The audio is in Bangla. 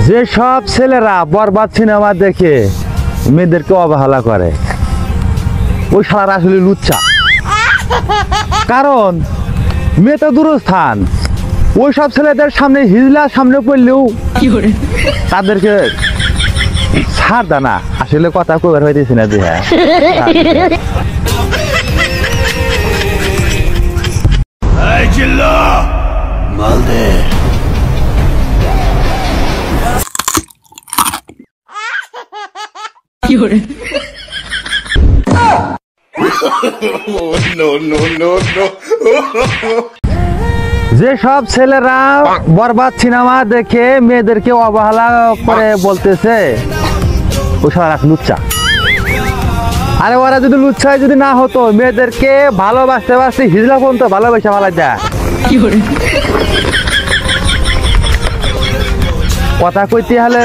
যে সব ছেলেরা বরবাদ সিনেমা দেখে মেয়েদেরকে অবহেলা করে ওই শালারা আসলে লুচ্চা। কারণ মেয়ে তো দূরস্থান, ওই সব ছেলেদের সামনে হিজলা সামনে পড়লেও তাদেরকে ছাড় দানা। আসলে কথা কবার হইতেছি না যে হ্যাঁ যে সব ছেলেরা বরবাদ সিনেমা দেখে মেয়েদেরকে অবহেলা করে বলতেছে ওই সারা লুচ্চা। আরে ওরা যদি লুচ্ছায় যদি না হতো মেয়েদেরকে ভালোবাসতে বাসতে হিজলা পর্যন্ত ভালোবাসা ভালো দেয়। কথা কইতে হলে